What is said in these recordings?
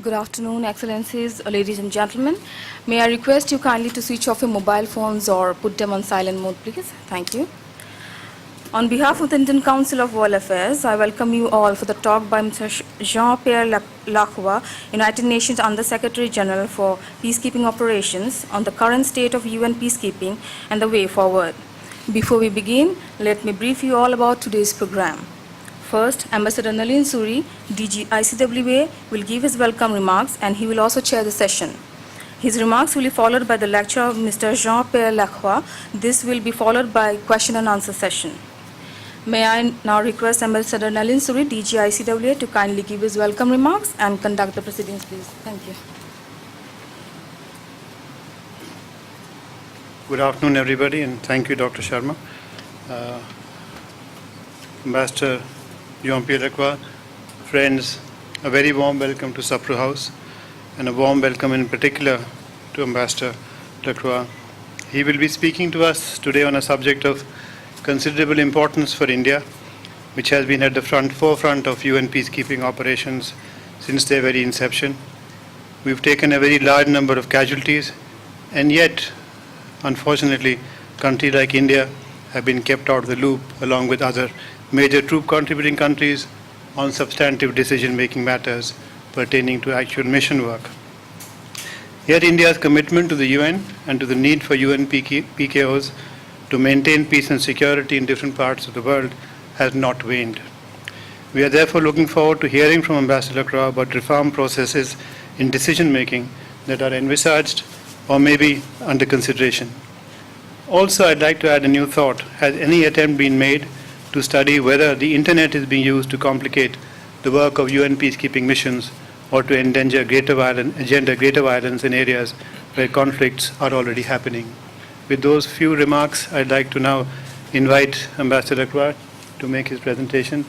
Good afternoon, Excellencies, ladies and gentlemen. May I request you kindly to switch off your mobile phones or put them on silent mode, please? Thank you. On behalf of the Indian Council of World Affairs, I welcome you all for the talk by Mr. Jean-Pierre Lacroix, United Nations Under-Secretary General for Peacekeeping Operations, on the current state of UN peacekeeping and the way forward. Before we begin, let me brief you all about today's program. First, Ambassador Nalin Suri, DG ICWA, will give his welcome remarks and he will also chair the session. His remarks will be followed by the lecture of Mr. Jean-Pierre Lacroix. This will be followed by question and answer session. May I now request Ambassador Nalin Suri, DG ICWA, to kindly give his welcome remarks and conduct the proceedings, please. Thank you. Good afternoon, everybody, and thank you, Dr. Sharma. Ambassador Jean-Pierre Lacroix, friends, a very warm welcome to Sapru House, and a warm welcome in particular to Ambassador Lacroix. He will be speaking to us today on a subject of considerable importance for India, which has been at the forefront of UN peacekeeping operations since their very inception. We've taken a very large number of casualties, and yet, unfortunately, countries like India have been kept out of the loop along with other major troop contributing countries on substantive decision-making matters pertaining to actual mission work. Yet India's commitment to the UN and to the need for UN PKOs to maintain peace and security in different parts of the world has not waned. We are therefore looking forward to hearing from Ambassador Lacroix about reform processes in decision-making that are envisaged or maybe under consideration. Also, I'd like to add a new thought. Has any attempt been made to study whether the internet is being used to complicate the work of UN peacekeeping missions or to engender greater violence in areas where conflicts are already happening? With those few remarks, I'd like to now invite Ambassador Lacroix to make his presentation,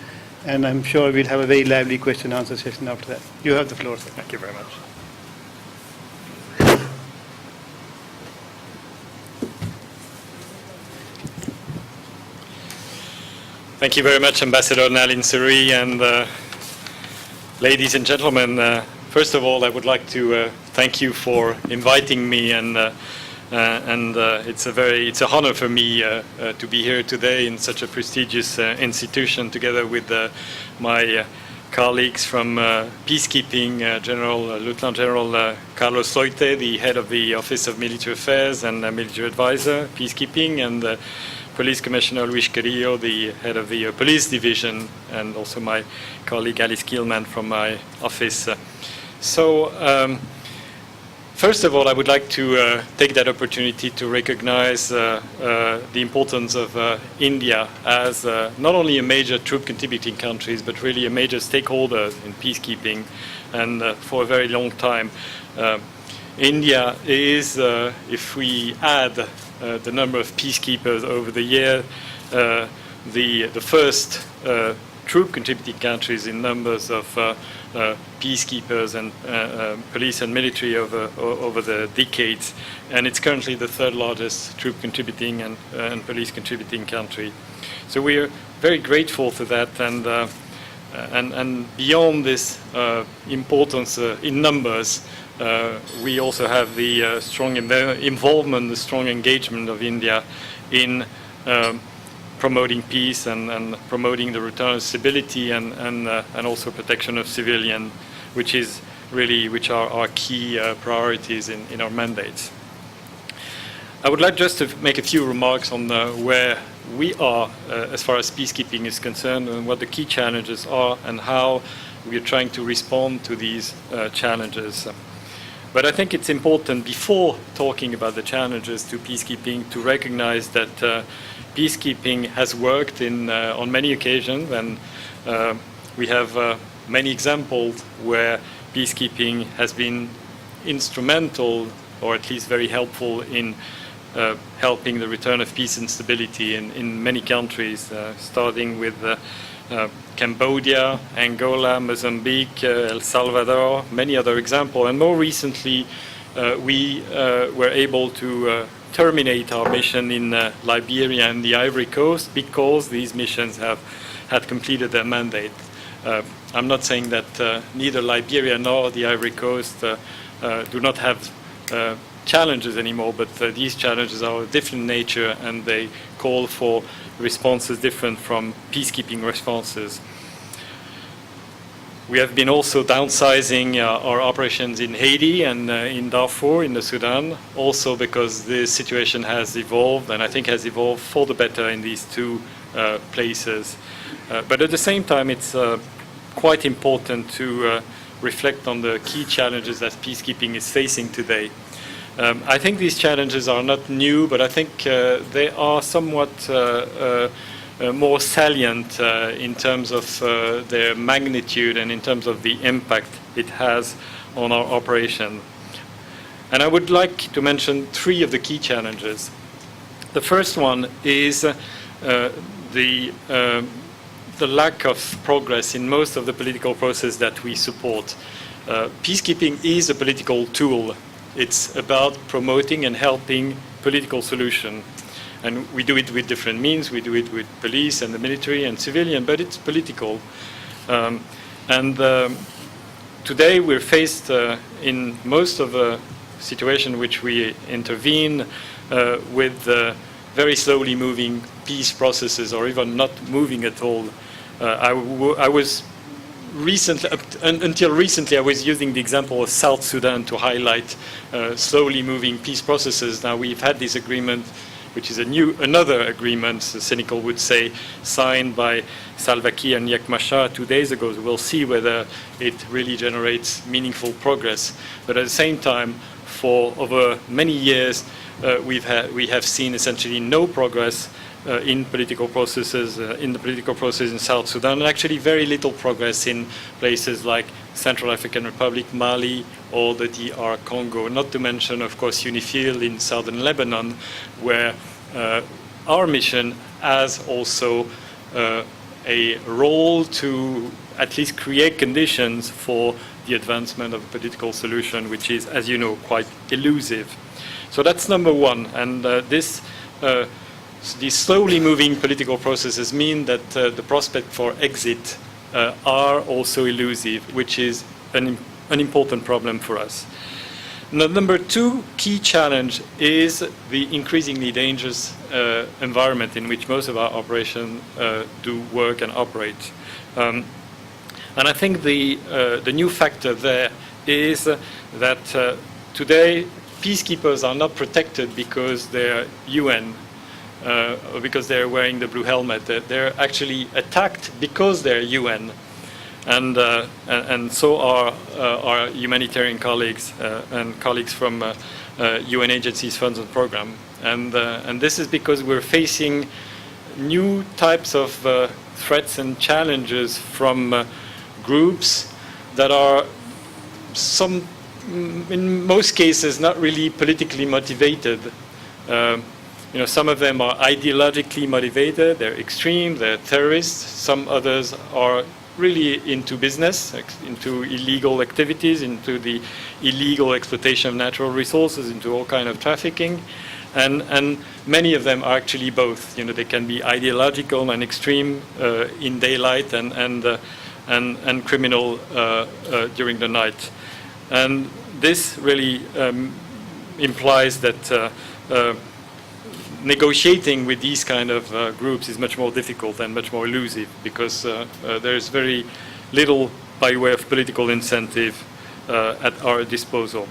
and I'm sure we'll have a very lively question and answer session after that. You have the floor, sir. Thank you very much. Thank you very much, Ambassador Nalin Suri, and ladies and gentlemen. First of all, I would like to thank you for inviting me, and it's an honor for me to be here today in such a prestigious institution, together with my colleagues from Peacekeeping, Lieutenant General Carlos Soite, the head of the Office of Military Affairs and Military Advisor, Peacekeeping, and Police Commissioner Luis Carrillo, the head of the Police Division, and also my colleague Alice Kielman from my office. First of all, I would like to take that opportunity to recognize the importance of India as not only a major troop contributing country, but really a major stakeholder in peacekeeping, and for a very long time. India is, if we add the number of peacekeepers over the year, the first troop contributing countries in numbers of peacekeepers and police and military over the decades, and it's currently the third largest troop contributing and police contributing country. So we are very grateful for that, and beyond this importance in numbers, we also have the strong involvement, the strong engagement of India in promoting peace and promoting the return of stability and also protection of civilians, which are our key priorities in our mandates. I would like just to make a few remarks on where we are as far as peacekeeping is concerned, and what the key challenges are, and how we are trying to respond to these challenges. But I think it's important, before talking about the challenges to peacekeeping, to recognize that peacekeeping has worked on many occasions, and we have many examples where peacekeeping has been instrumental, or at least very helpful, in helping the return of peace and stability in many countries, starting with Cambodia, Angola, Mozambique, El Salvador, many other examples. And more recently, we were able to terminate our mission in Liberia and the Ivory Coast, because these missions had completed their mandate. I'm not saying that neither Liberia nor the Ivory Coast do not have challenges anymore, but these challenges are of different nature and they call for responses different from peacekeeping responses. We have been also downsizing our operations in Haiti and in Darfur in the Sudan, also because the situation has evolved, and I think has evolved for the better in these two places. But at the same time, it's quite important to reflect on the key challenges that peacekeeping is facing today. I think these challenges are not new, but I think they are somewhat more salient in terms of their magnitude and in terms of the impact it has on our operation. And I would like to mention three of the key challenges. The first one is the lack of progress in most of the political process that we support. Peacekeeping is a political tool. It's about promoting and helping political solution. And we do it with different means. We do it with police and the military and civilian, but it's political. Today we're faced in most of the situation which we intervene with very slowly moving peace processes or even not moving at all. I was until recently, I was using the example of South Sudan to highlight slowly moving peace processes. Now we've had this agreement, which is another agreement, the cynical would say, signed by Salva Kiir and Riek Machar 2 days ago. So we'll see whether it really generates meaningful progress. But at the same time, for over many years, we have seen essentially no progress in political processes, in the political process in South Sudan, and actually very little progress in places like Central African Republic, Mali, or the DR Congo. Not to mention, of course, UNIFIL in southern Lebanon, where our mission has also a role to at least create conditions for the advancement of a political solution, which is, as you know, quite elusive. So that's number one, and these slowly moving political processes mean that the prospect for exit are also elusive, which is an important problem for us. Now, number two key challenge is the increasingly dangerous environment in which most of our operations do work and operate. And I think the new factor there is that today peacekeepers are not protected because they're UN, or because they're wearing the blue helmet. They're actually attacked because they're UN, and so are our humanitarian colleagues and colleagues from UN agencies, funds, and program. And this is because we're facing new types of threats and challenges from groups that are in most cases not really politically motivated. Some of them are ideologically motivated, they're extreme, they're terrorists. Some others are really into business, into illegal activities, into the illegal exploitation of natural resources, into all kind of trafficking. And many of them are actually both. They can be ideological and extreme in daylight and criminal during the night. And this really implies that negotiating with these kind of groups is much more difficult and much more elusive, because there's very little by way of political incentive at our disposal.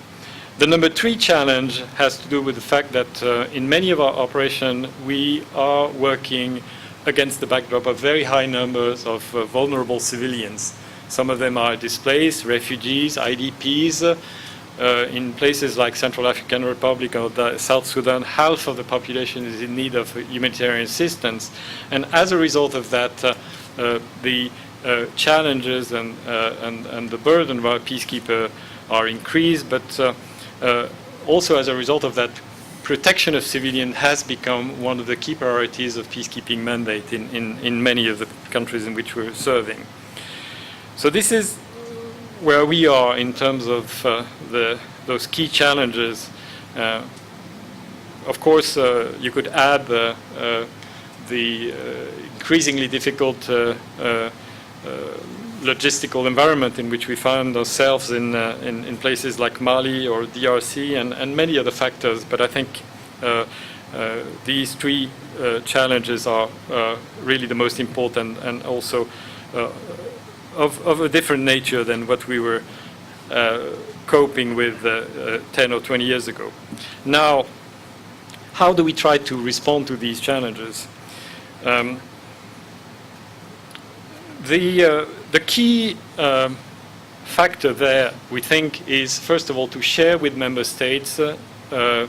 The number three challenge has to do with the fact that in many of our operations we are working against the backdrop of very high numbers of vulnerable civilians. Some of them are displaced, refugees, IDPs. In places like Central African Republic or South Sudan, half of the population is in need of humanitarian assistance. And as a result of that, the challenges and the burden of our peacekeeper are increased, but also as a result of that, protection of civilians has become one of the key priorities of peacekeeping mandate in many of the countries in which we're serving. So this is where we are in terms of those key challenges. Of course, you could add the increasingly difficult logistical environment in which we found ourselves in places like Mali or DRC and many other factors. But I think these three challenges are really the most important, and also of a different nature than what we were coping with 10 or 20 years ago. Now, how do we try to respond to these challenges? The key factor there, we think, is first of all to share with member states the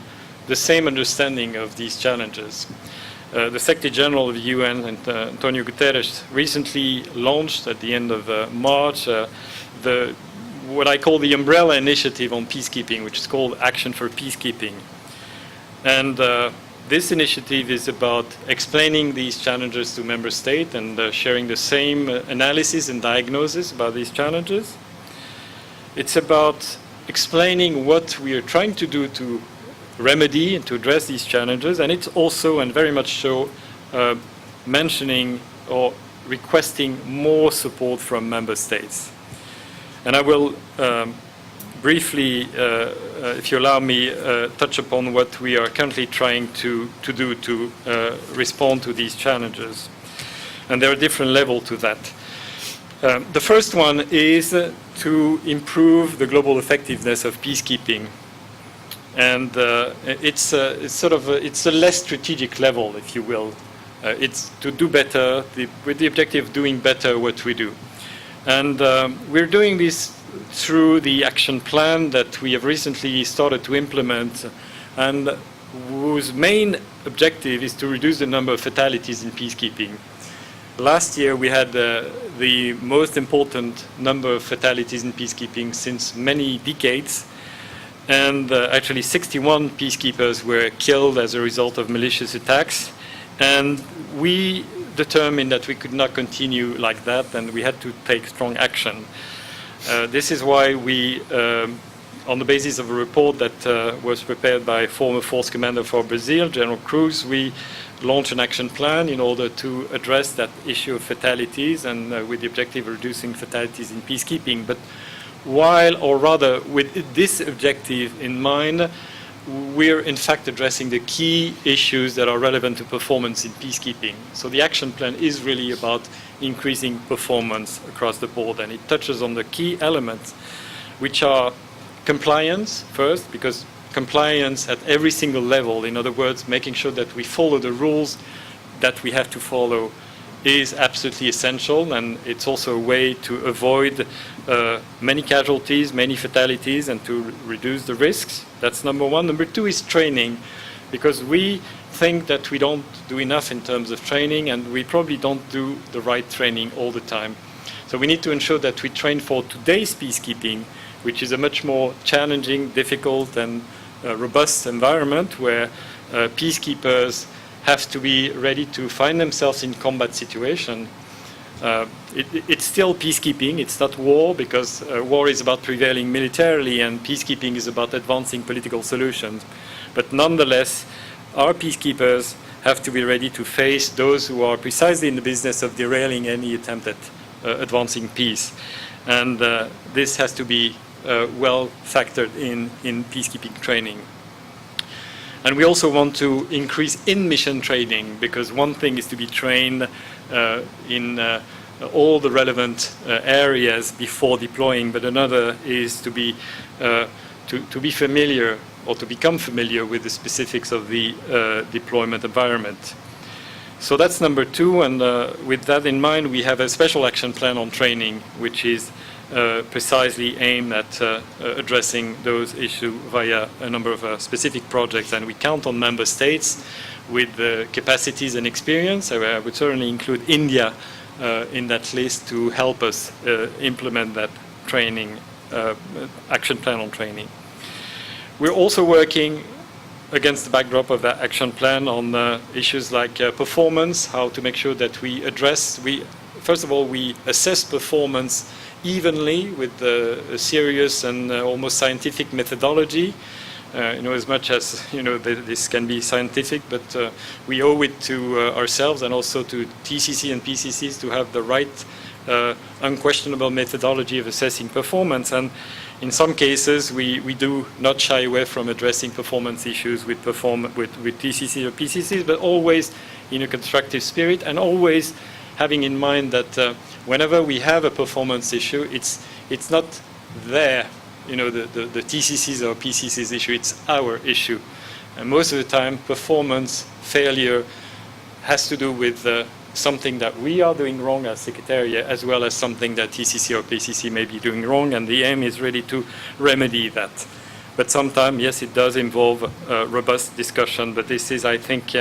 same understanding of these challenges. The Secretary General of the UN, Antonio Guterres, recently launched at the end of March what I call the umbrella initiative on peacekeeping, which is called Action for Peacekeeping. And this initiative is about explaining these challenges to member states and sharing the same analysis and diagnosis about these challenges. It's about explaining what we are trying to do to remedy and to address these challenges, and it's also, and very much so, mentioning or requesting more support from member states. And I will briefly, if you allow me, touch upon what we are currently trying to do to respond to these challenges. And there are different levels to that. The first one is to improve the global effectiveness of peacekeeping. And it's a less strategic level, if you will. It's to do better, with the objective of doing better what we do. And we're doing this through the action plan that we have recently started to implement, and whose main objective is to reduce the number of fatalities in peacekeeping. Last year we had the most important number of fatalities in peacekeeping since many decades. And actually 61 peacekeepers were killed as a result of malicious attacks. And we determined that we could not continue like that, and we had to take strong action. This is why we, on the basis of a report that was prepared by former force commander for Brazil, General Cruz, we launched an action plan in order to address that issue of fatalities, and with the objective of reducing fatalities in peacekeeping. But while, or rather with this objective in mind, we're in fact addressing the key issues that are relevant to performance in peacekeeping. So the action plan is really about increasing performance across the board, and it touches on the key elements, which are compliance first, because compliance at every single level, in other words, making sure that we follow the rules that we have to follow, is absolutely essential, and it's also a way to avoid many casualties, many fatalities, and to reduce the risks. That's number one. Number two is training, because we think that we don't do enough in terms of training, and we probably don't do the right training all the time. So we need to ensure that we train for today's peacekeeping, which is a much more challenging, difficult, and robust environment where peacekeepers have to be ready to find themselves in combat situation. It's still peacekeeping, it's not war, because war is about prevailing militarily and peacekeeping is about advancing political solutions. But nonetheless, our peacekeepers have to be ready to face those who are precisely in the business of derailing any attempt at advancing peace. And this has to be well factored in peacekeeping training. And we also want to increase in-mission training, because one thing is to be trained in all the relevant areas before deploying, but another is to be familiar or to become familiar with the specifics of the deployment environment. So that's number two, and with that in mind, we have a special action plan on training, which is precisely aimed at addressing those issues via a number of specific projects, and we count on member states with capacities and experience. I would certainly include India in that list to help us implement that training, action plan on training. We're also working against the backdrop of that action plan on issues like performance, how to make sure that we address, first of all, we assess performance evenly with a serious and almost scientific methodology. As much as this can be scientific, but we owe it to ourselves and also to TCC and PCCs to have the right unquestionable methodology of assessing performance. And in some cases, we do not shy away from addressing performance issues with TCC or PCCs, but always in a constructive spirit, and always having in mind that whenever we have a performance issue, it's not the TCCs or PCCs issue, it's our issue. And most of the time, performance failure has to do with something that we are doing wrong as Secretariat, as well as something that TCC or PCC may be doing wrong, and the aim is really to remedy that. But sometimes, yes, it does involve robust discussion, but this is, I think,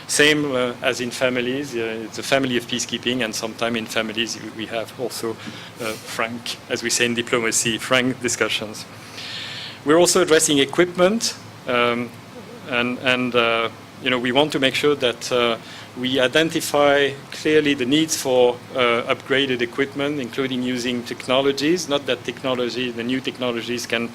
same as in families. It's a family of peacekeeping, and sometimes in families we have also frank, as we say in diplomacy, frank discussions. We're also addressing equipment, and we want to make sure that we identify clearly the needs for upgraded equipment, including using technologies. Not that the new technologies can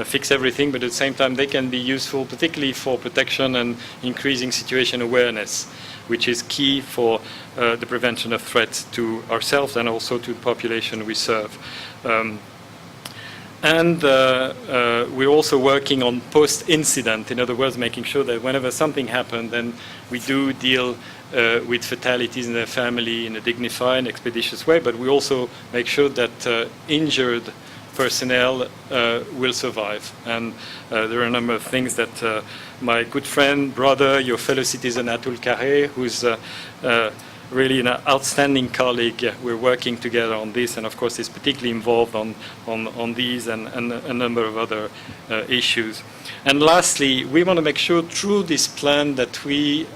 fix everything, but at the same time they can be useful, particularly for protection and increasing situation awareness, which is key for the prevention of threats to ourselves and also to the population we serve. And we're also working on post-incident, in other words, making sure that whenever something happened, then we do deal with fatalities in their family in a dignified and expeditious way, but we also make sure that injured personnel will survive. And there are a number of things that my good friend, brother, your fellow citizen Atul Khare, who's really an outstanding colleague, we're working together on this, and of course is particularly involved on these and a number of other issues. And lastly, we want to make sure through this plan that we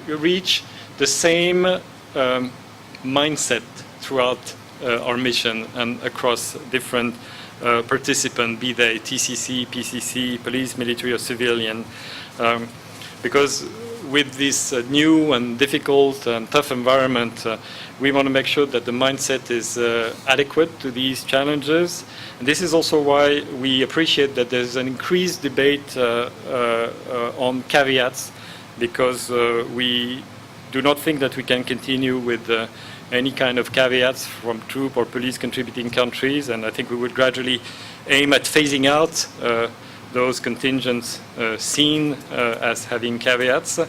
reach the same mindset throughout our mission and across different participants, be they TCC, PCC, police, military or civilian, because with this new and difficult and tough environment, we want to make sure that the mindset is adequate to these challenges. And this is also why we appreciate that there's an increased debate on caveats, because we do not think that we can continue with any kind of caveats from troop or police contributing countries, and I think we would gradually aim at phasing out those contingents seen as having caveats.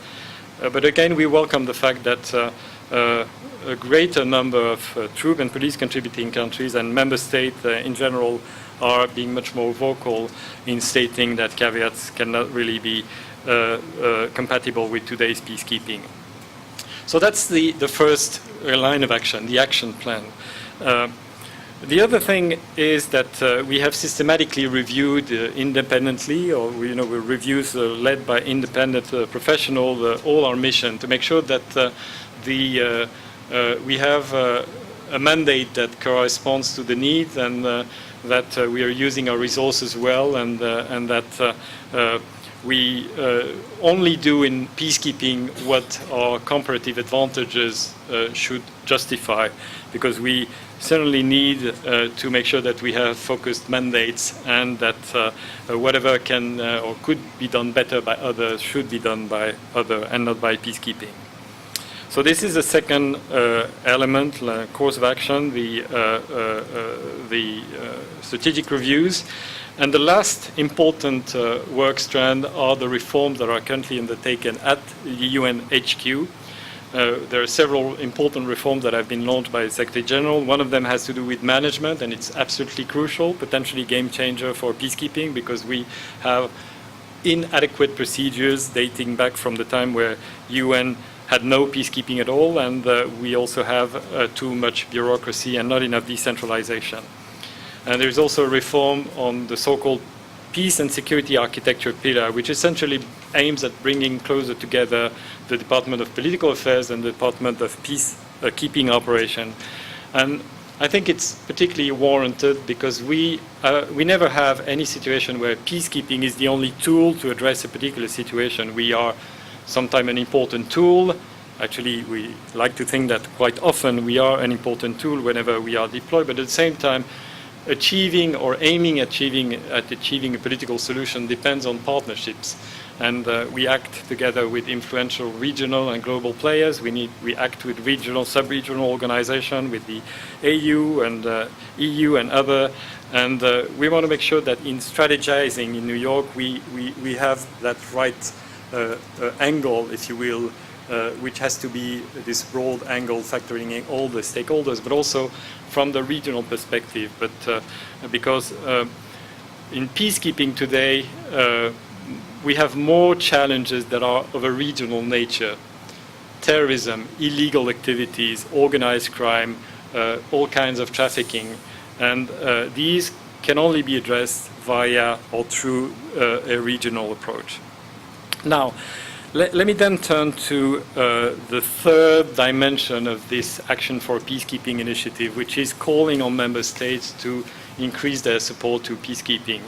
But again, we welcome the fact that a greater number of troop and police contributing countries and member states in general are being much more vocal in stating that caveats cannot really be compatible with today's peacekeeping. So that's the first line of action, the action plan. The other thing is that we have systematically reviewed independently, or reviews led by independent professionals, all our mission to make sure that we have a mandate that corresponds to the needs, and that we are using our resources well, and that we only do in peacekeeping what our comparative advantages should justify, because we certainly need to make sure that we have focused mandates, and that whatever can or could be done better by others should be done by others and not by peacekeeping. So this is the second element, course of action, the strategic reviews. And the last important work strand are the reforms that are currently undertaken at the UN HQ. There are several important reforms that have been launched by the Secretary General. One of them has to do with management, and it's absolutely crucial, potentially game changer for peacekeeping, because we have inadequate procedures dating back from the time where UN had no peacekeeping at all, and we also have too much bureaucracy and not enough decentralization. And there's also a reform on the so-called peace and security architecture pillar, which essentially aims at bringing closer together the Department of Political Affairs and the Department of Peacekeeping Operations. And I think it's particularly warranted because we never have any situation where peacekeeping is the only tool to address a particular situation. We are sometimes an important tool. Actually, we like to think that quite often we are an important tool whenever we are deployed, but at the same time, achieving or aiming at achieving a political solution depends on partnerships. And we act together with influential regional and global players. We act with regional, sub-regional organizations, with the AU and EU and other. And we want to make sure that in strategizing in New York, we have that right angle, if you will, which has to be this broad angle factoring in all the stakeholders, but also from the regional perspective. But because in peacekeeping today, we have more challenges that are of a regional nature. Terrorism, illegal activities, organized crime, all kinds of trafficking. And these can only be addressed via or through a regional approach. Now, let me then turn to the third dimension of this Action for Peacekeeping initiative, which is calling on member states to increase their support to peacekeeping.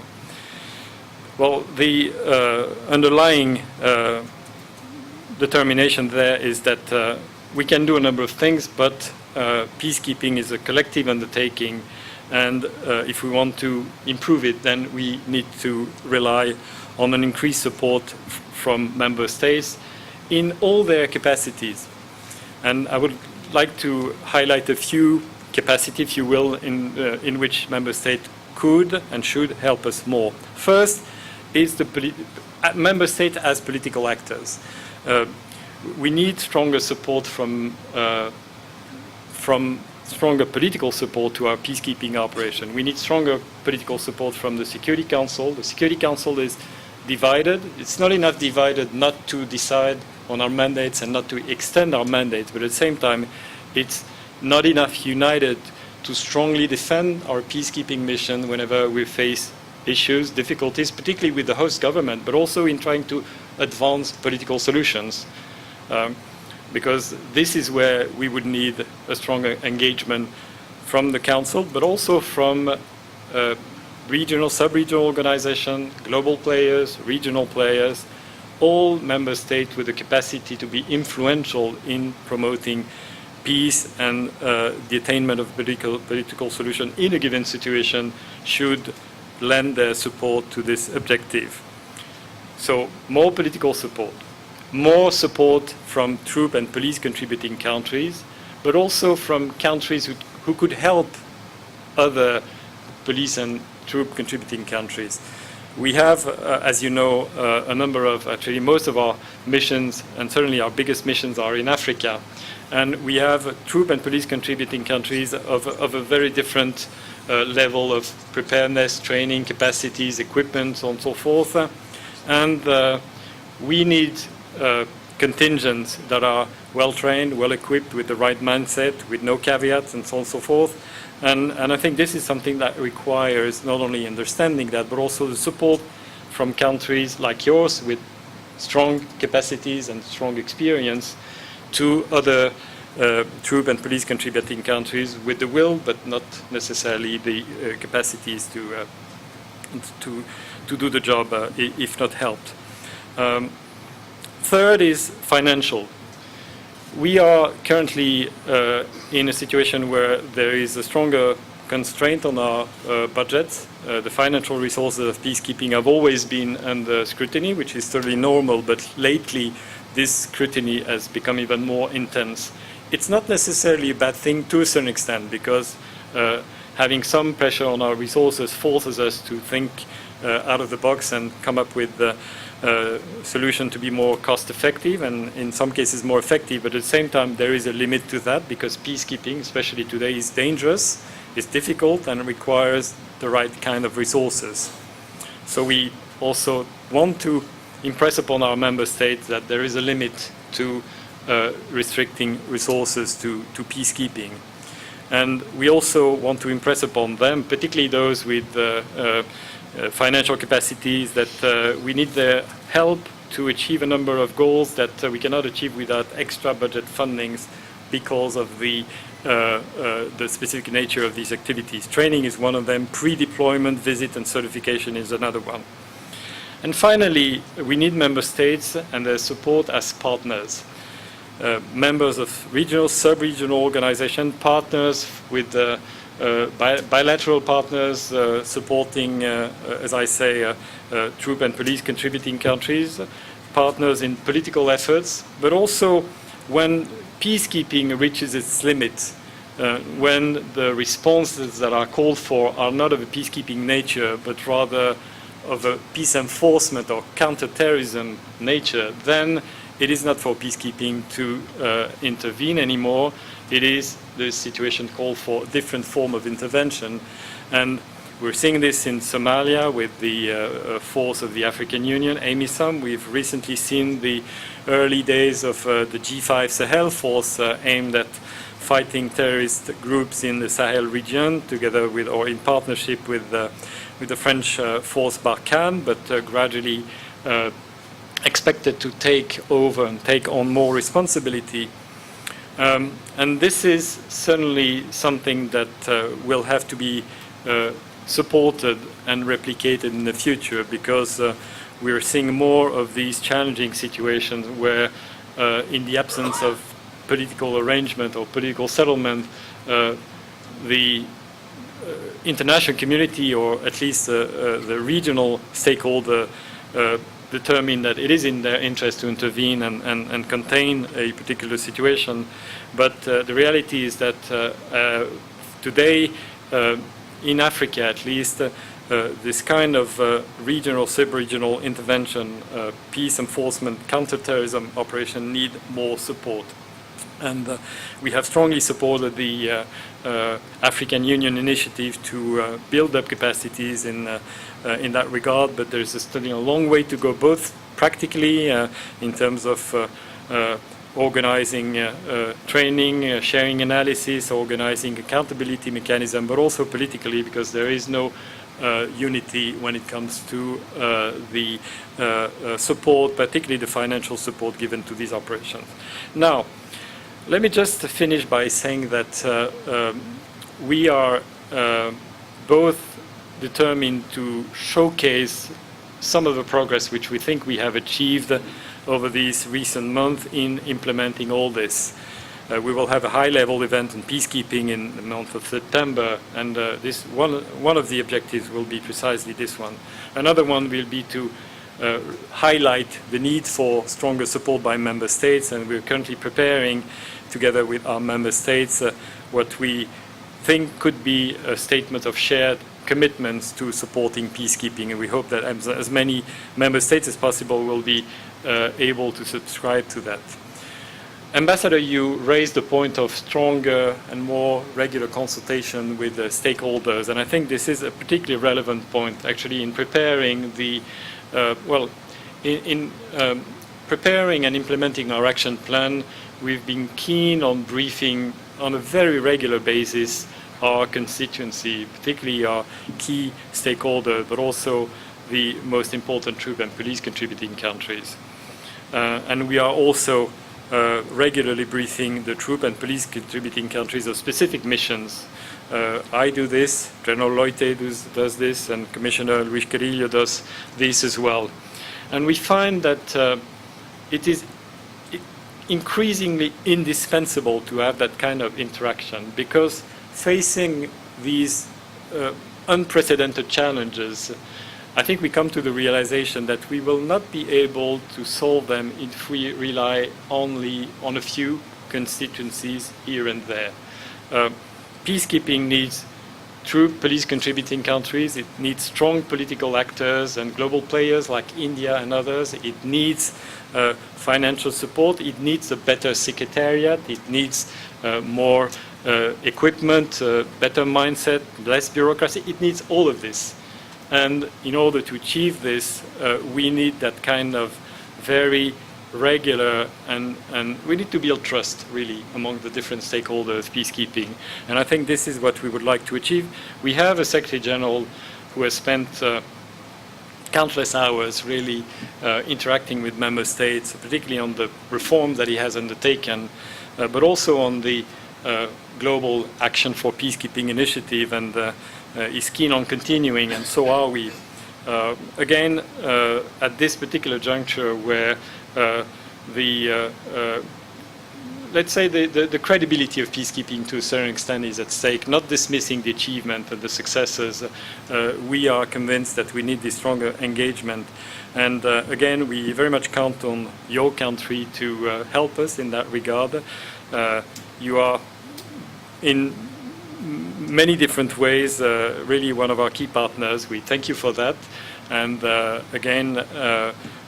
Well, the underlying determination there is that we can do a number of things, but peacekeeping is a collective undertaking, and if we want to improve it, then we need to rely on an increased support from member states in all their capacities. And I would like to highlight a few capacities, if you will, in which member states could and should help us more. First is the member states as political actors. We need stronger support from stronger political support to our peacekeeping operation. We need stronger political support from the Security Council. The Security Council is divided. It's not enough divided not to decide on our mandates and not to extend our mandates, but at the same time, it's not enough united to strongly defend our peacekeeping mission whenever we face issues, difficulties, particularly with the host government, but also in trying to advance political solutions. Because this is where we would need a stronger engagement from the Council, but also from regional, sub-regional organizations, global players, regional players, all member states with the capacity to be influential in promoting peace and the attainment of political solution in a given situation should lend their support to this objective. So more political support, more support from troop and police contributing countries, but also from countries who could help other police and troop contributing countries. We have, as you know, a number of, actually most of our missions, and certainly our biggest missions are in Africa. And we have troop and police contributing countries of a very different level of preparedness, training, capacities, equipment, so on and so forth. And we need contingents that are well-trained, well-equipped, with the right mindset, with no caveats, and so on and so forth. And I think this is something that requires not only understanding that, but also the support from countries like yours with strong capacities and strong experience to other troop and police contributing countries with the will, but not necessarily the capacities to do the job if not helped. Third is financial. We are currently in a situation where there is a stronger constraint on our budgets. The financial resources of peacekeeping have always been under scrutiny, which is totally normal, but lately this scrutiny has become even more intense. It's not necessarily a bad thing to a certain extent, because having some pressure on our resources forces us to think out of the box and come up with the solution to be more cost-effective and in some cases more effective. But at the same time, there is a limit to that, because peacekeeping, especially today, is dangerous, it's difficult, and requires the right kind of resources. So we also want to impress upon our member states that there is a limit to restricting resources to peacekeeping. And we also want to impress upon them, particularly those with financial capacities, that we need their help to achieve a number of goals that we cannot achieve without extra budget fundings because of the specific nature of these activities. Training is one of them, pre-deployment, visit and certification is another one. And finally, we need member states and their support as partners. Members of regional, sub-regional organizations, partners with bilateral partners supporting, as I say, troop and police contributing countries, partners in political efforts, but also when peacekeeping reaches its limit, when the responses that are called for are not of a peacekeeping nature, but rather of a peace enforcement or counterterrorism nature, then it is not for peacekeeping to intervene anymore. It is the situation called for a different form of intervention. And we're seeing this in Somalia with the force of the African Union, AMISOM. We've recently seen the early days of the G5 Sahel force aimed at fighting terrorist groups in the Sahel region, together with or in partnership with the French force Barkhane, but gradually expected to take over and take on more responsibility. And this is certainly something that will have to be supported and replicated in the future, because we're seeing more of these challenging situations where, in the absence of political arrangement or political settlement, the international community, or at least the regional stakeholder, determine that it is in their interest to intervene and contain a particular situation. But the reality is that today, in Africa at least, this kind of regional, sub-regional intervention, peace enforcement, counterterrorism operation need more support. And we have strongly supported the African Union initiative to build up capacities in that regard, but there's still a long way to go, both practically in terms of organizing training, sharing analysis, organizing accountability mechanism, but also politically, because there is no unity when it comes to the support, particularly the financial support given to these operations. Now, let me just finish by saying that we are both determined to showcase some of the progress which we think we have achieved over these recent months in implementing all this. We will have a high-level event on peacekeeping in the month of September, and this one of the objectives will be precisely this one. Another one will be to highlight the need for stronger support by member states, and we're currently preparing, together with our member states, what we think could be a statement of shared commitments to supporting peacekeeping, and we hope that as many member states as possible will be able to subscribe to that. Ambassador, you raised the point of stronger and more regular consultation with the stakeholders, and I think this is a particularly relevant point, actually, in preparing the, preparing and implementing our action plan. We've been keen on briefing on a very regular basis our constituency, particularly our key stakeholders, but also the most important troop and police contributing countries. And we are also regularly briefing the troop and police contributing countries of specific missions. I do this, General Loite does this, and Commissioner Luis Carrillo does this as well. And we find that it is increasingly indispensable to have that kind of interaction, because facing these unprecedented challenges, I think we come to the realization that we will not be able to solve them if we rely only on a few constituencies here and there. Peacekeeping needs troop police contributing countries. It needs strong political actors and global players like India and others. It needs financial support. It needs a better secretariat. It needs more equipment, better mindset, less bureaucracy. It needs all of this. And in order to achieve this, we need that kind of very regular and we need to build trust, really, among the different stakeholders, peacekeeping. And I think this is what we would like to achieve. We have a Secretary General who has spent countless hours really interacting with member states, particularly on the reform that he has undertaken, but also on the Global Action for Peacekeeping initiative, and is keen on continuing, and so are we. Again, at this particular juncture where the let's say the credibility of peacekeeping to a certain extent is at stake, not dismissing the achievement and the successes. We are convinced that we need this stronger engagement. And again, we very much count on your country to help us in that regard. You are in many different ways really one of our key partners. We thank you for that. And again,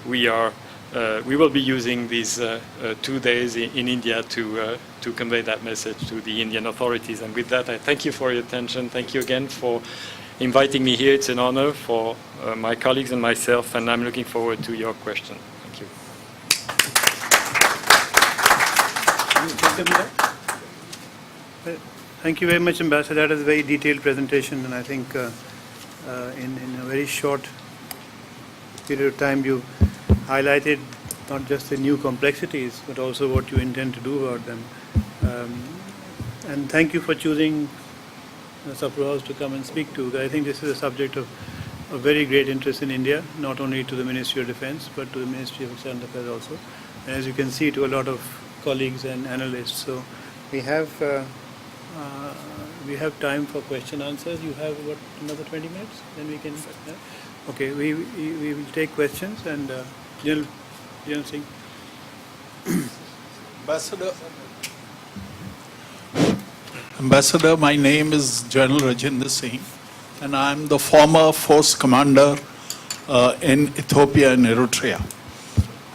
we will be using these 2 days in India to convey that message to the Indian authorities. And with that, I thank you for your attention. Thank you again for inviting me here. It's an honor for my colleagues and myself, and I'm looking forward to your question. Thank you. Thank you very much, Ambassador. That is a very detailed presentation, and I think in a very short period of time you highlighted not just the new complexities, but also what you intend to do about them. And thank you for choosing Sapro House to come and speak to. I think this is a subject of very great interest in India, not only to the Ministry of Defense, but to the Ministry of External Affairs also. And as you can see, to a lot of colleagues and analysts. So we have time for question answers. You have what, another 20 minutes? Then we can. Okay, we will take questions, and General Singh. Ambassador, my name is General Rajinder Singh, and I am the former force commander in Ethiopia and Eritrea.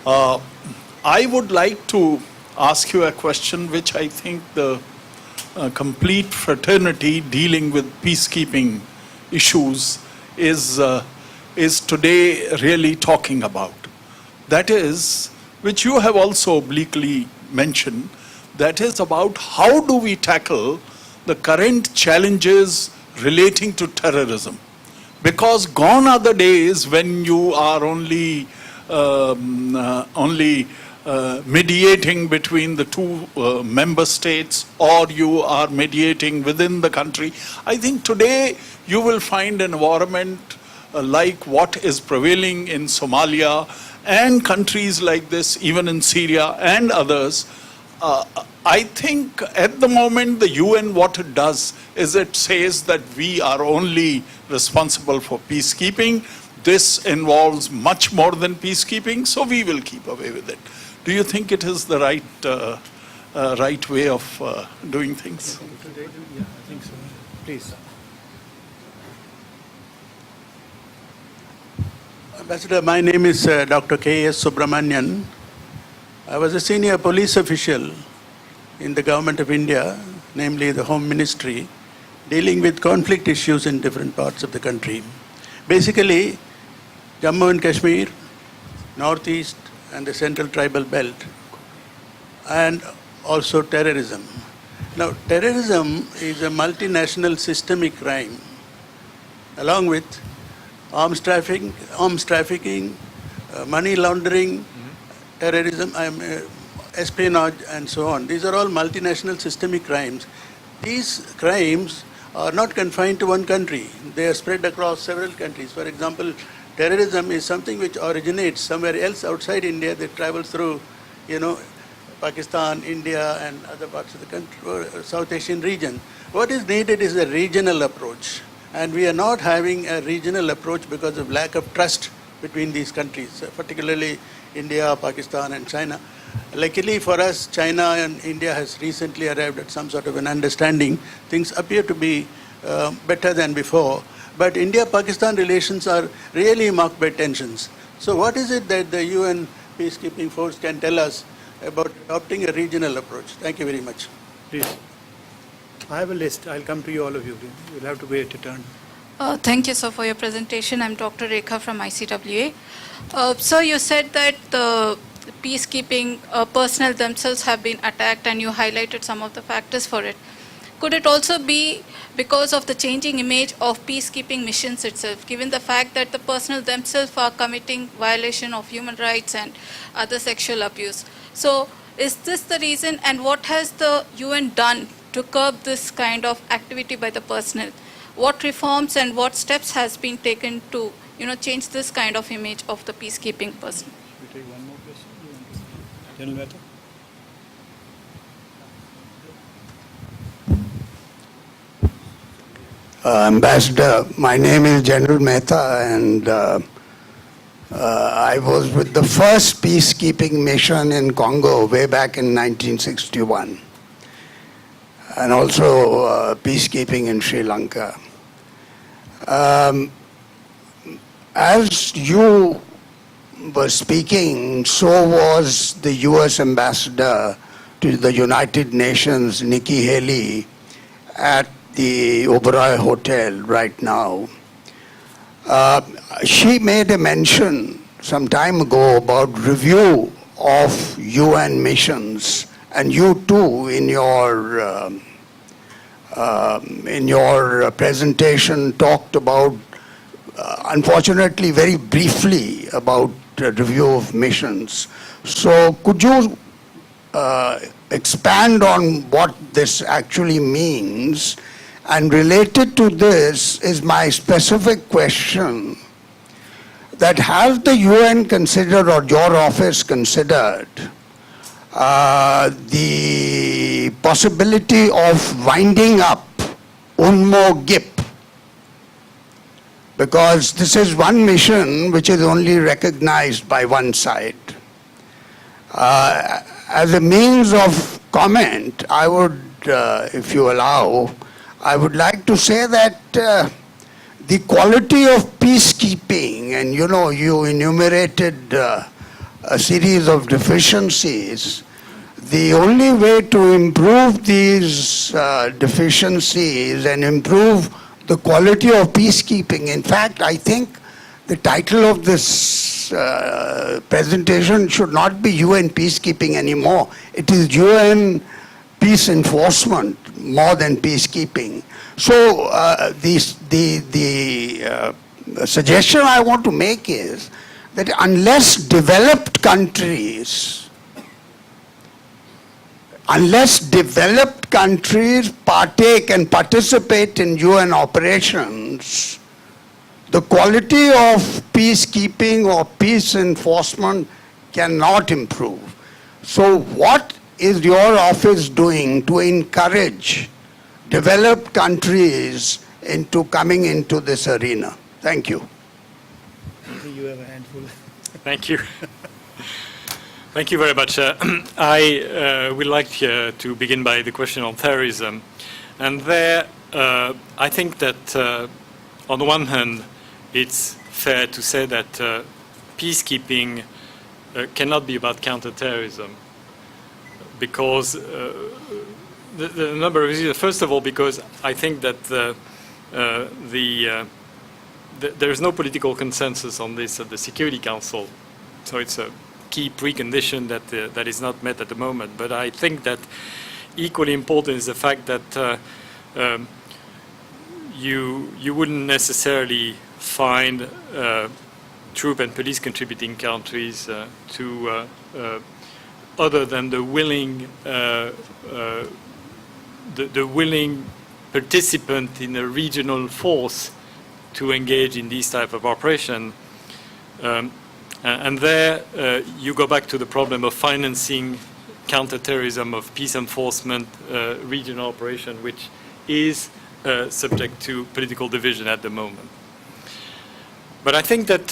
I would like to ask you a question which I think the complete fraternity dealing with peacekeeping issues is today really talking about. That is, which you have also obliquely mentioned, that is about how do we tackle the current challenges relating to terrorism. Because gone are the days when you are only mediating between the two member states, or you are mediating within the country. I think today you will find an environment like what is prevailing in Somalia and countries like this, even in Syria and others. I think at the moment the UN, what it does is it says that we are only responsible for peacekeeping. This involves much more than peacekeeping, so we will keep away with it. Do you think it is the right way of doing things? Yeah, I think so. Please. Ambassador, my name is Dr. K.S. Subramanian. I was a senior police official in the government of India, namely the Home Ministry, dealing with conflict issues in different parts of the country. Basically, Jammu and Kashmir, Northeast, and the Central Tribal Belt, and also terrorism. Now, terrorism is a multinational systemic crime, along with arms trafficking, money laundering, terrorism, espionage, and so on. These are all multinational systemic crimes. These crimes are not confined to one country. They are spread across several countries. For example, terrorism is something which originates somewhere else outside India that travels through, Pakistan, India, and other parts of the country, South Asian region. What is needed is a regional approach. And we are not having a regional approach because of lack of trust between these countries, particularly India, Pakistan, and China. Luckily for us, China and India has recently arrived at some sort of an understanding. Things appear to be better than before. But India-Pakistan relations are really marked by tensions. So what is it that the UN Peacekeeping Force can tell us about adopting a regional approach? Thank you very much. Please. I have a list. I'll come to you, all of you. You'll have to wait your turn. Thank you, sir, for your presentation. I'm Dr. Rekha from ICWA. Sir, you said that the peacekeeping personnel themselves have been attacked, and you highlighted some of the factors for it. Could it also be because of the changing image of peacekeeping missions itself, given the fact that the personnel themselves are committing violation of human rights and other sexual abuse? So is this the reason, and what has the UN done to curb this kind of activity by the personnel? What reforms and what steps has been taken to, change this kind of image of the peacekeeping person? We take one more question. General Mehta. Ambassador, my name is General Mehta, and I was with the first peacekeeping mission in Congo way back in 1961, and also peacekeeping in Sri Lanka. As you were speaking, so was the US Ambassador to the United Nations, Nikki Haley, at the Oberoi Hotel right now. She made a mention some time ago about review of UN missions, and you too in your presentation talked about, unfortunately very briefly, about review of missions. So could you expand on what this actually means? And related to this is my specific question that has the UN considered, or your office considered, the possibility of winding up UNMO GIP? Because this is one mission which is only recognized by one side. As a means of comment, I would, if you allow, I would like to say that the quality of peacekeeping, and you enumerated a series of deficiencies. The only way to improve these deficiencies and improve the quality of peacekeeping, in fact, I think the title of this presentation should not be UN Peacekeeping anymore. It is UN Peace Enforcement more than peacekeeping. So the suggestion I want to make is that unless developed countries partake and participate in UN operations, the quality of peacekeeping or peace enforcement cannot improve. So what is your office doing to encourage developed countries into coming into this arena? Thank you. You have a handful. Thank you. Thank you very much. I would like to begin by the question on terrorism. And there, I think that on the one hand, it's fair to say that peacekeeping cannot be about counterterrorism, because the number of reasons. First of all, because I think that there is no political consensus on this at the Security Council, so it's a key precondition that is not met at the moment. But I think that equally important is the fact that you wouldn't necessarily find troop and police contributing countries to other than the willing participant in a regional force to engage in these type of operation. And there you go back to the problem of financing counterterrorism, of peace enforcement, regional operation, which is subject to political division at the moment. But I think that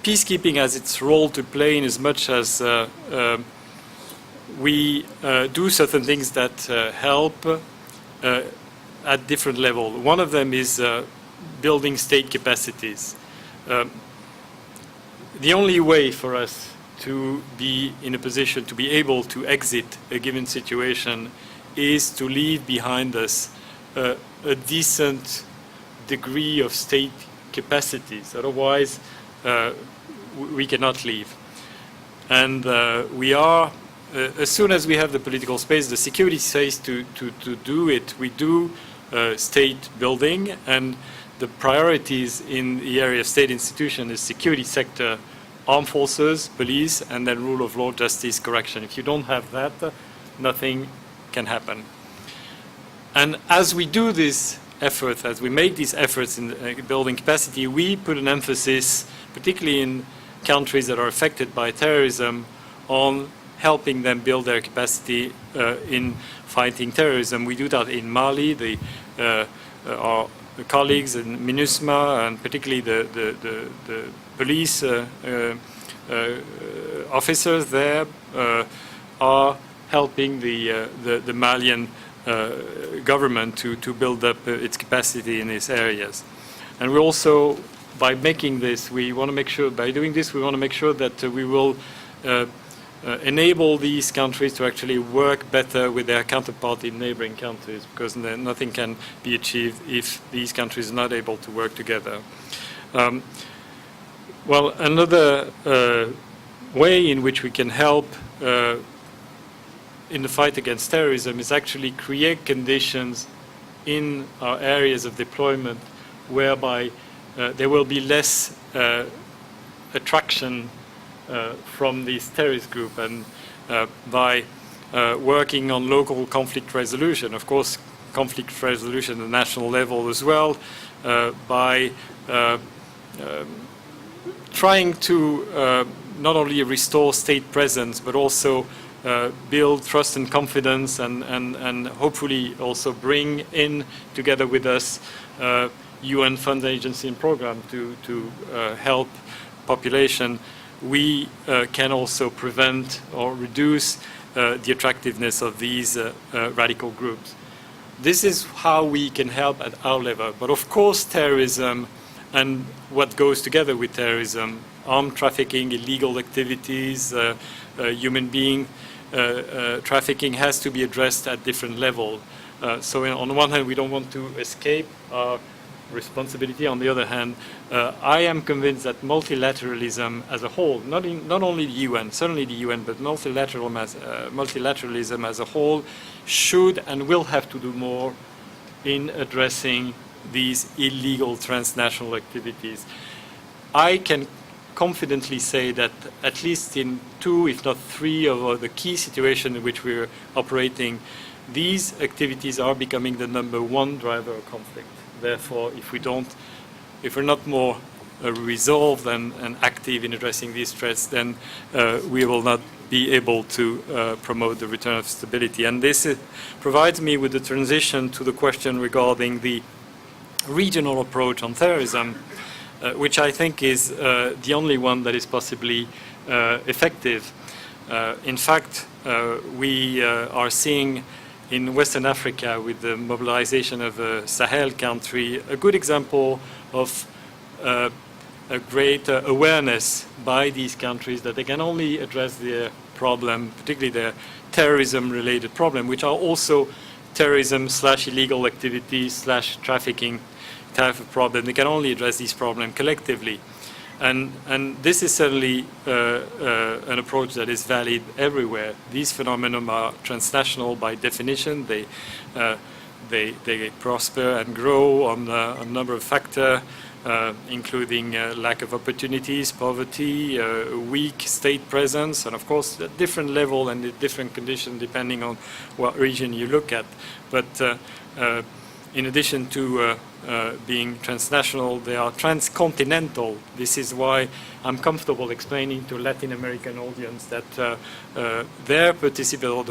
peacekeeping has its role to play in as much as we do certain things that help at different levels. One of them is building state capacities. The only way for us to be in a position to be able to exit a given situation is to leave behind us a decent degree of state capacities. Otherwise, we cannot leave. And we are, as soon as we have the political space, the security space to do it, we do state building, and the priorities in the area of state institution is security sector, armed forces, police, and then rule of law, justice, correction. If you don't have that, nothing can happen. And as we do this effort, as we make these efforts in building capacity, we put an emphasis, particularly in countries that are affected by terrorism, on helping them build their capacity in fighting terrorism. We do that in Mali. The our colleagues in MINUSMA and particularly the police officers there are helping the Malian government to build up its capacity in these areas. And we also, by making this, we want to make sure, by doing this, we want to make sure that we will enable these countries to actually work better with their counterpart in neighboring countries, because nothing can be achieved if these countries are not able to work together. Well, another way in which we can help in the fight against terrorism is actually create conditions in our areas of deployment whereby there will be less attraction from this terrorist group, and by working on local conflict resolution, of course conflict resolution at the national level as well, by trying to not only restore state presence but also build trust and confidence, and hopefully also bring in together with us UN fund agency and program to help population. We can also prevent or reduce the attractiveness of these radical groups. This is how we can help at our level. But of course terrorism and what goes together with terrorism, armed trafficking, illegal activities, human being trafficking has to be addressed at different levels. So on the one hand, we don't want to escape our responsibility. On the other hand, I am convinced that multilateralism as a whole, not only the UN, certainly the UN, but multilateralism as a whole should and will have to do more in addressing these illegal transnational activities. I can confidently say that at least in 2, if not 3 of the key situations in which we're operating, these activities are becoming the #1 driver of conflict. Therefore, if we're not more resolved and active in addressing these threats, then we will not be able to promote the return of stability. And this provides me with the transition to the question regarding the regional approach on terrorism, which I think is the only one that is possibly effective. In fact, we are seeing in Western Africa, with the mobilization of a Sahel country, a good example of a great awareness by these countries that they can only address their problem, particularly their terrorism-related problem, which are also terrorism/illegal activities/trafficking type of problem. They can only address these problems collectively. And this is certainly an approach that is valid everywhere. These phenomena are transnational by definition. They prosper and grow on a number of factors, including lack of opportunities, poverty, weak state presence, and of course at different level and at different conditions depending on what region you look at. But in addition to being transnational, they are transcontinental. This is why I'm comfortable explaining to Latin American audience that the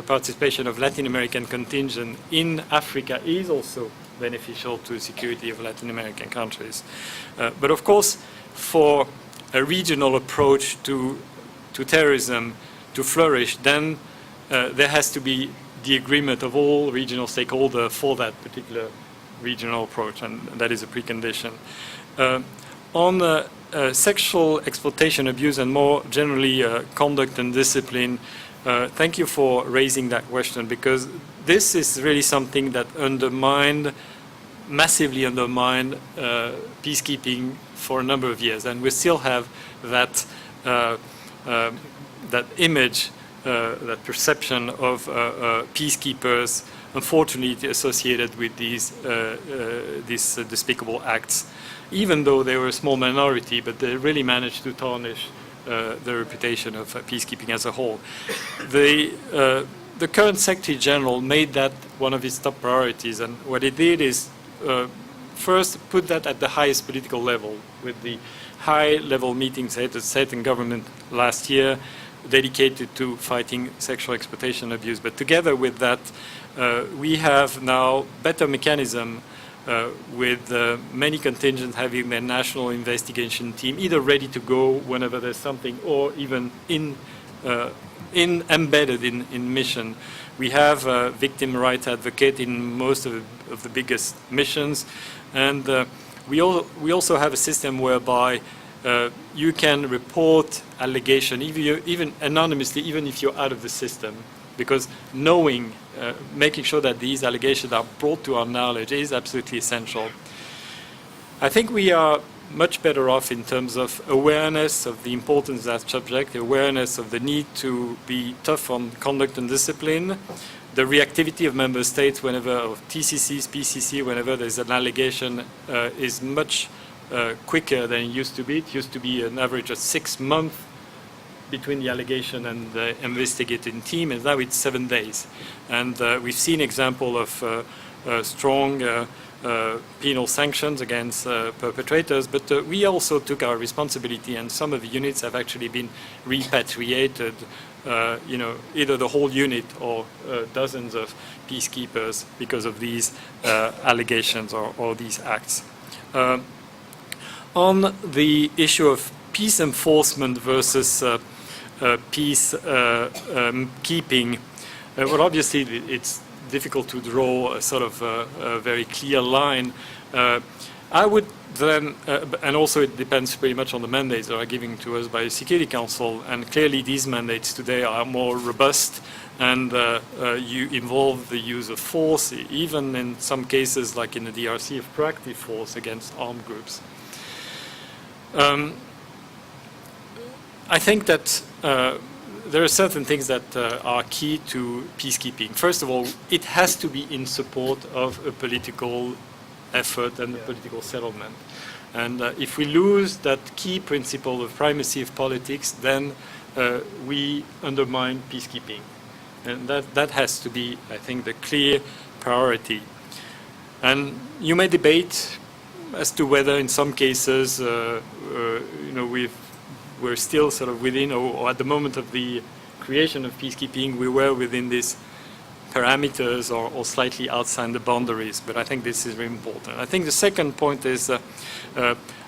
participation of Latin American contingent in Africa is also beneficial to the security of Latin American countries. But of course, for a regional approach to terrorism to flourish, then there has to be the agreement of all regional stakeholders for that particular regional approach, and that is a precondition. On sexual exploitation, abuse, and more generally conduct and discipline, thank you for raising that question, because this is really something that massively undermined peacekeeping for a number of years, and we still have that image, that perception of peacekeepers, unfortunately associated with these despicable acts, even though they were a small minority, but they really managed to tarnish the reputation of peacekeeping as a whole. The current Secretary General made that one of his top priorities, and what he did is first put that at the highest political level, with the high-level meetings at the state and government last year dedicated to fighting sexual exploitation and abuse. But together with that, we have now better mechanism with many contingents having their national investigation team either ready to go whenever there's something or even embedded in mission. We have a victim rights advocate in most of the biggest missions, and we also have a system whereby you can report allegation even anonymously, even if you're out of the system, because knowing, making sure that these allegations are brought to our knowledge is absolutely essential. I think we are much better off in terms of awareness of the importance of that subject, awareness of the need to be tough on conduct and discipline, the reactivity of member states whenever, of TCCs, PCC, whenever there's an allegation is much quicker than it used to be. It used to be an average of 6 months between the allegation and the investigating team, and now it's 7 days. And we've seen example of strong penal sanctions against perpetrators, but we also took our responsibility, and some of the units have actually been repatriated, either the whole unit or dozens of peacekeepers because of these allegations or these acts. On the issue of peace enforcement versus peace keeping, well, obviously it's difficult to draw a sort of a very clear line. I would then, and also it depends pretty much on the mandates that are given to us by the Security Council, and clearly these mandates today are more robust, and you involve the use of force, even in some cases like in the DRC of proactive force against armed groups. I think that there are certain things that are key to peacekeeping. First of all, it has to be in support of a political effort and a political settlement. And if we lose that key principle of primacy of politics, then we undermine peacekeeping. And that has to be, I think, the clear priority. And you may debate as to whether in some cases, we're still sort of within, or at the moment of the creation of peacekeeping, we were within these parameters or slightly outside the boundaries. But I think this is very important. I think the second point is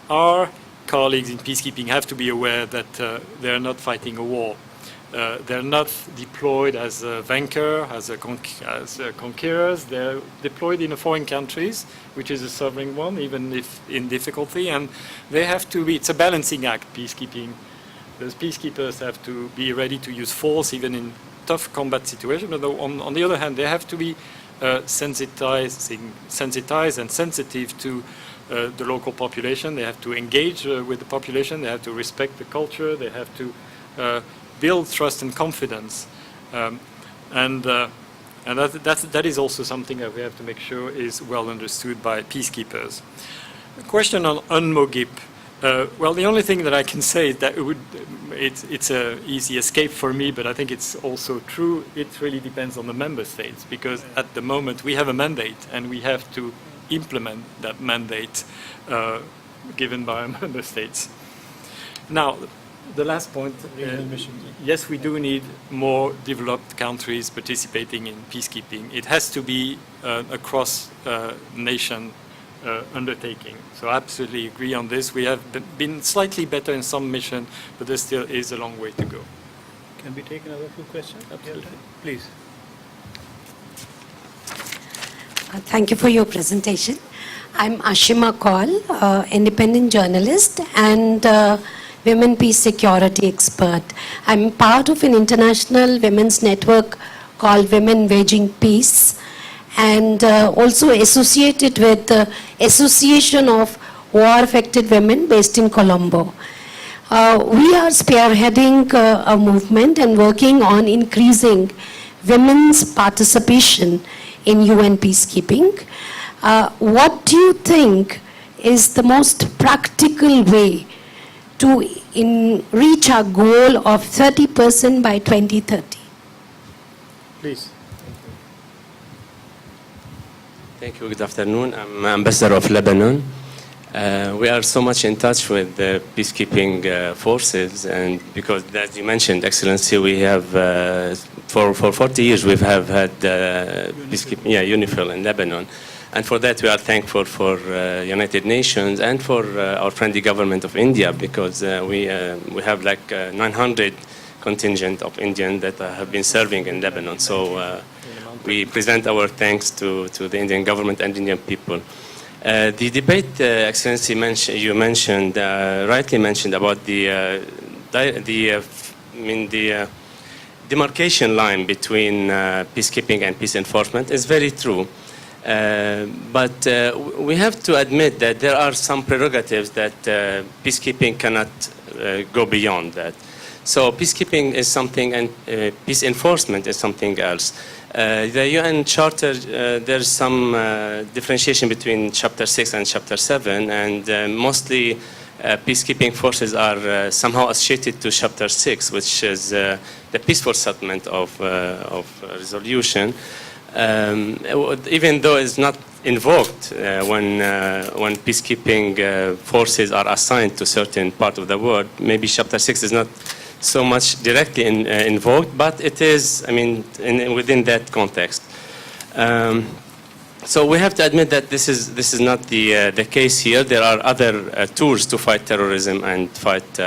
our colleagues in peacekeeping have to be aware that they're not fighting a war. They're not deployed as a vanquor, as conquerors. They're deployed in foreign countries, which is a sovereign one, even if in difficulty. And they have to be, it's a balancing act, peacekeeping. Those peacekeepers have to be ready to use force, even in tough combat situations. But on the other hand, they have to be sensitized and sensitive to the local population. They have to engage with the population. They have to respect the culture. They have to build trust and confidence, and that is also something that we have to make sure is well understood by peacekeepers. The question on UNMOGIP, well, the only thing that I can say is that it's an easy escape for me, but I think it's also true. It really depends on the member states, because at the moment we have a mandate and we have to implement that mandate given by our member states. Now, the last point, yes, we do need more developed countries participating in peacekeeping. It has to be a cross-nation undertaking. So I absolutely agree on this. We have been slightly better in some mission, but there still is a long way to go. Can we take another few questions? Absolutely. Please. Thank you for your presentation. I'm Ashima Kaul, independent journalist and Women Peace Security expert. I'm part of an international women's network called Women Waging Peace, and also associated with the Association of War-Affected Women based in Colombo. We are spearheading a movement and working on increasing women's participation in UN peacekeeping. What do you think is the most practical way to reach our goal of 30% by 2030? Please. Thank you. Good afternoon. I'm Ambassador of Lebanon. We are so much in touch with the peacekeeping forces, and because, as you mentioned, Excellency, we have for 40 years we have had peacekeeping, UNIFIL in Lebanon. And for that we are thankful for United Nations and for our friendly government of India, because we have like 900 contingent of Indians that have been serving in Lebanon. So we present our thanks to the Indian government and Indian people. The debate, Excellency, you mentioned, rightly mentioned about the demarcation line between peacekeeping and peace enforcement is very true. But we have to admit that there are some prerogatives that peacekeeping cannot go beyond that. So peacekeeping is something and peace enforcement is something else. The UN Charter, there's some differentiation between Chapter 6 and Chapter 7, and mostly peacekeeping forces are somehow associated to Chapter 6, which is the peaceful settlement of resolution. Even though it's not invoked when peacekeeping forces are assigned to certain part of the world, maybe Chapter 6 is not so much directly invoked, but it is, I mean, within that context. So we have to admit that this is not the case here. There are other tools to fight terrorism and fight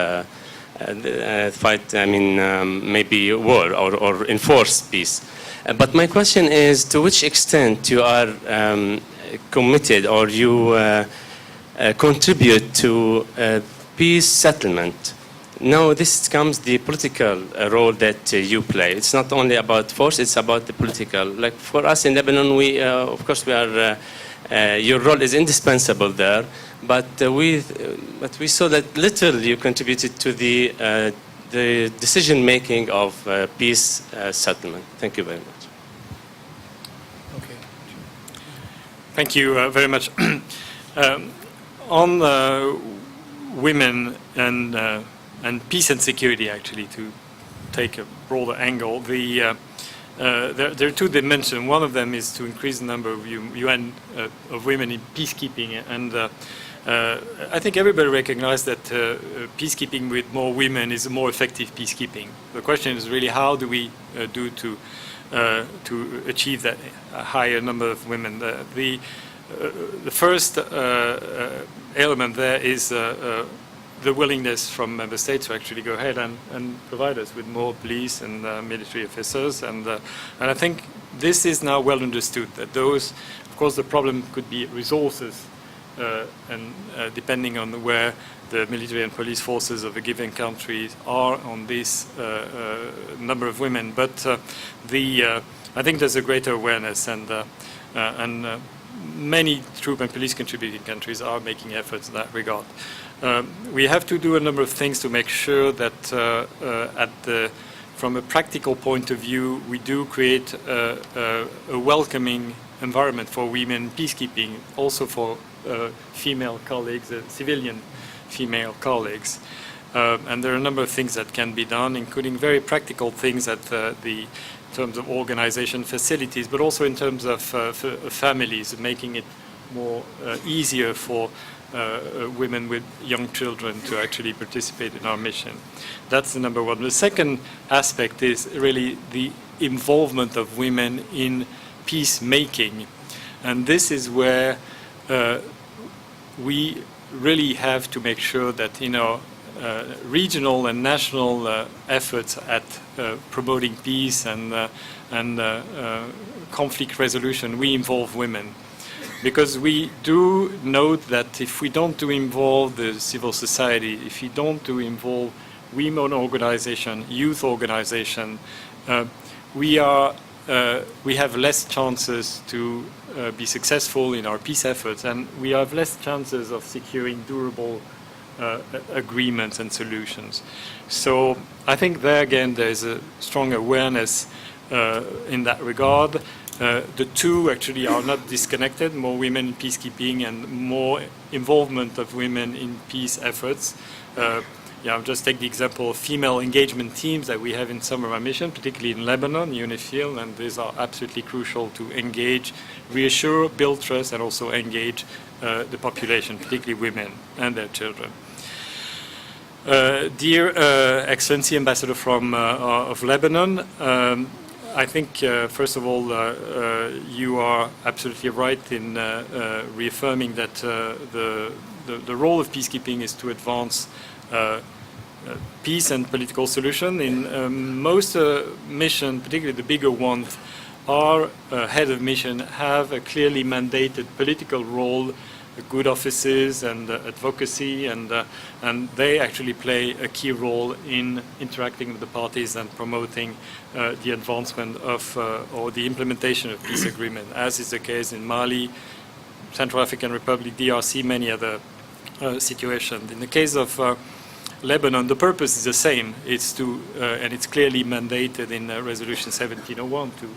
maybe war or enforce peace. But my question is, to which extent you are committed or you contribute to peace settlement? Now this comes the political role that you play. It's not only about force, it's about the political. Like for us in Lebanon, we, of course, we are, your role is indispensable there, but we saw that little you contributed to the decision-making of peace settlement. Thank you very much. Okay. Thank you very much. On women and peace and security, actually, to take a broader angle, there are two dimensions. One of them is to increase the number of UN of women in peacekeeping, and I think everybody recognizes that peacekeeping with more women is a more effective peacekeeping. The question is really, how do we do to achieve that higher number of women? The first element there is the willingness from member states to actually go ahead and provide us with more police and military officers, and I think this is now well understood that those, of course, the problem could be resources, and depending on where the military and police forces of a given country are on this number of women, but I think there's a greater awareness, and many troop and police contributing countries are making efforts in that regard. We have to do a number of things to make sure that from a practical point of view, we do create a welcoming environment for women in peacekeeping, also for female colleagues, civilian female colleagues. And there are a number of things that can be done, including very practical things in terms of organization facilities, but also in terms of families, making it more easier for women with young children to actually participate in our mission. That's the number one. The second aspect is really the involvement of women in peacemaking. And this is where we really have to make sure that in our regional and national efforts at promoting peace and conflict resolution, we involve women. Because we do note that if we don't involve the civil society, if we don't involve women organization, youth organization, we have less chances to be successful in our peace efforts, and we have less chances of securing durable agreements and solutions. So I think there again there's a strong awareness in that regard. The two actually are not disconnected, more women in peacekeeping and more involvement of women in peace efforts. I'll just take the example of female engagement teams that we have in some of our mission, particularly in Lebanon, UNIFIL, and these are absolutely crucial to engage, reassure, build trust, and also engage the population, particularly women and their children. Dear Excellency Ambassador of Lebanon, I think, first of all, you are absolutely right in reaffirming that the role of peacekeeping is to advance peace and political solution. In most missions, particularly the bigger ones, our head of mission have a clearly mandated political role, good offices and advocacy, and they actually play a key role in interacting with the parties and promoting the advancement of or the implementation of peace agreement, as is the case in Mali, Central African Republic, DRC, many other situations. In the case of Lebanon, the purpose is the same. It's to, and it's clearly mandated in Resolution 1701 to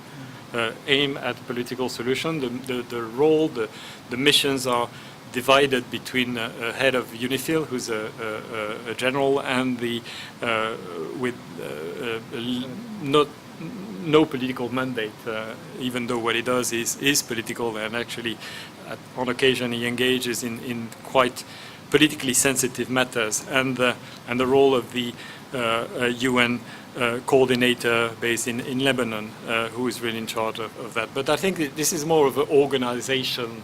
aim at political solution. The role, the missions are divided between a head of UNIFIL, who's a general, and the with no political mandate, even though what he does is political, and actually on occasion he engages in quite politically sensitive matters, and the role of the UN coordinator based in Lebanon, who is really in charge of that. But I think this is more of an organization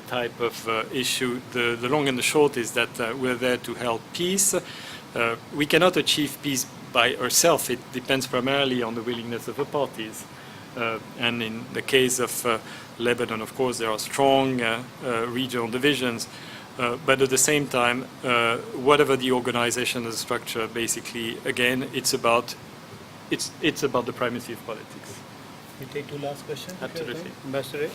type of issue. The long and the short is that we're there to help peace. We cannot achieve peace by ourselves. It depends primarily on the willingness of the parties. And in the case of Lebanon, of course, there are strong regional divisions. But at the same time, whatever the organization and the structure, basically, again, it's about the primacy of politics. We take two last questions. Absolutely. Ambassador.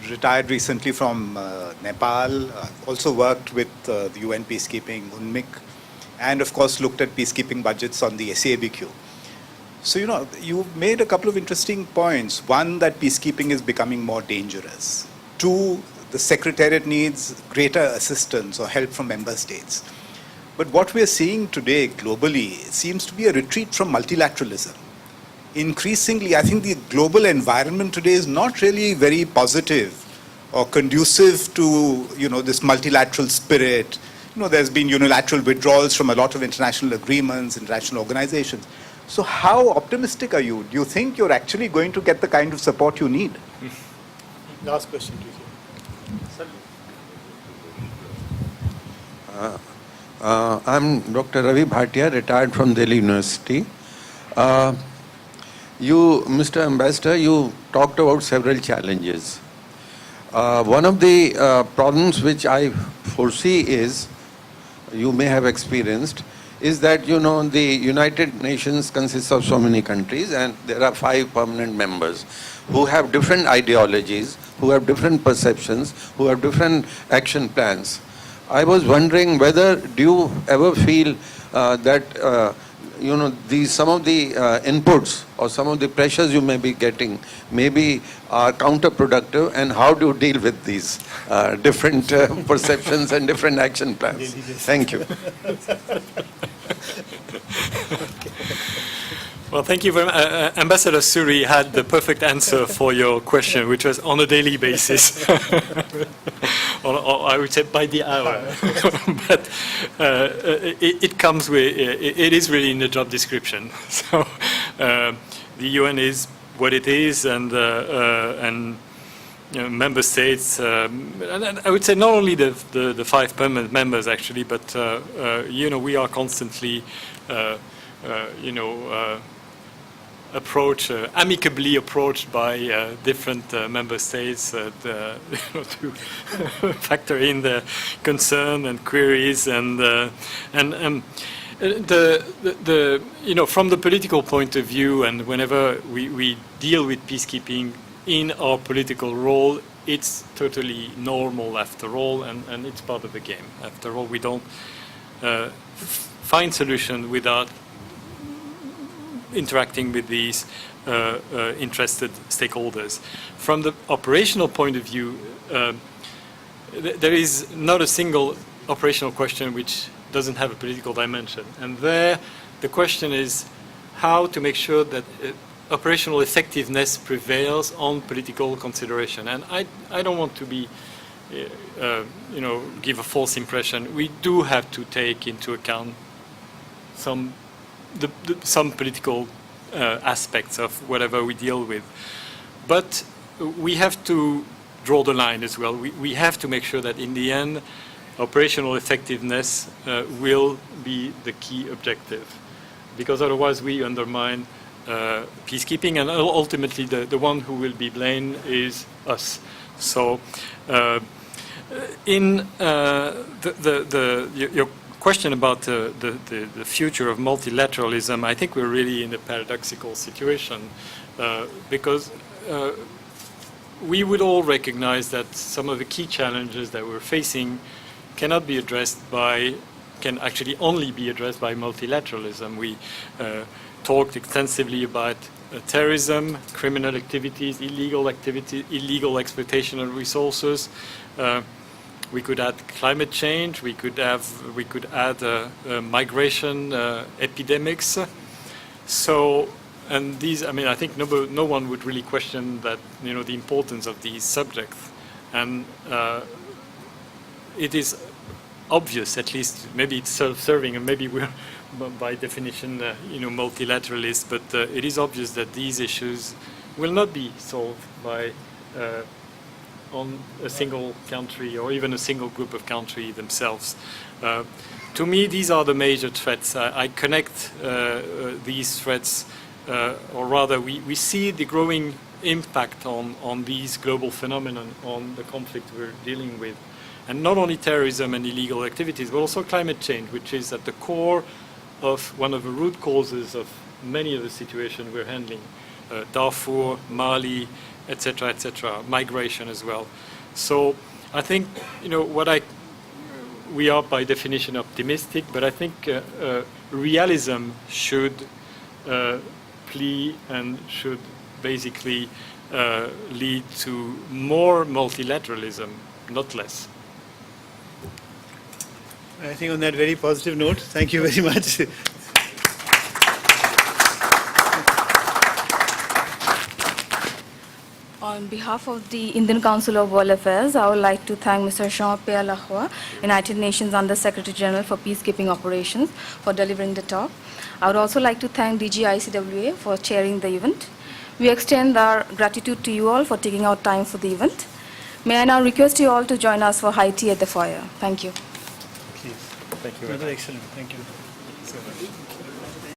Retired recently from Nepal, also worked with the UN Peacekeeping, UNMIC, and of course looked at peacekeeping budgets on the SABQ. So, you made a couple of interesting points. One, that peacekeeping is becoming more dangerous. Two, the Secretariat needs greater assistance or help from member states. But what we're seeing today globally seems to be a retreat from multilateralism. Increasingly, I think the global environment today is not really very positive or conducive to, this multilateral spirit. There's been unilateral withdrawals from a lot of international agreements, international organizations. So how optimistic are you? Do you think you're actually going to get the kind of support you need? Last question to you. I'm Dr. Ravi Bhatia, retired from Delhi University. Mr. Ambassador, you talked about several challenges. One of the problems which I foresee is, you may have experienced, is that, the United Nations consists of so many countries, and there are 5 permanent members who have different ideologies, who have different perceptions, who have different action plans. I was wondering whether, do you ever feel that, some of the inputs or some of the pressures you may be getting maybe are counterproductive, and how do you deal with these different perceptions and different action plans? Thank you. Well, thank you very much. Ambassador Suri had the perfect answer for your question, which was on a daily basis. Or I would say by the hour. But it comes with, it is really in the job description. So the UN is what it is, and member states, and I would say not only the 5 permanent members actually, but we are constantly amicably approached by different member states to factor in the concern and queries, and from the political point of view, and whenever we deal with peacekeeping in our political role, it's totally normal after all, and it's part of the game. After all, we don't find solution without interacting with these interested stakeholders. From the operational point of view, there is not a single operational question which doesn't have a political dimension. And there, the question is how to make sure that operational effectiveness prevails on political consideration. And I don't want to be, give a false impression. We do have to take into account some some political aspects of whatever we deal with. But we have to draw the line as well. We have to make sure that in the end, operational effectiveness will be the key objective, because otherwise we undermine peacekeeping, and ultimately the one who will be blamed is us. So in your question about the future of multilateralism, I think we're really in a paradoxical situation, because we would all recognize that some of the key challenges that we're facing can actually only be addressed by multilateralism. We talked extensively about terrorism, criminal activities, illegal exploitation of resources. We could add climate change. We could add migration epidemics. So, and these, I mean, I think no one would really question that, the importance of these subjects, and it is obvious, at least maybe it's self-serving, and maybe we're by definition, multilateralist, but it is obvious that these issues will not be solved by on a single country or even a single group of countries themselves. To me, these are the major threats. I connect these threats, or rather, we see the growing impact on these global phenomena, on the conflict we're dealing with. And not only terrorism and illegal activities, but also climate change, which is at the core of one of the root causes of many of the situations we're handling. Darfur, Mali, etc., migration as well. So I think, we are by definition optimistic, but I think realism should plea and should basically lead to more multilateralism, not less. I think on that very positive note, thank you very much. On behalf of the Indian Council of World Affairs, I would like to thank Mr. Jean-Pierre Lacroix, United Nations Under Secretary General for Peacekeeping Operations, for delivering the talk. I would also like to thank DG ICWA for chairing the event. We extend our gratitude to you all for taking out time for the event. May I now request you all to join us for high tea at the foyer. Thank you. Please. Thank you. Excellent. Thank you so much.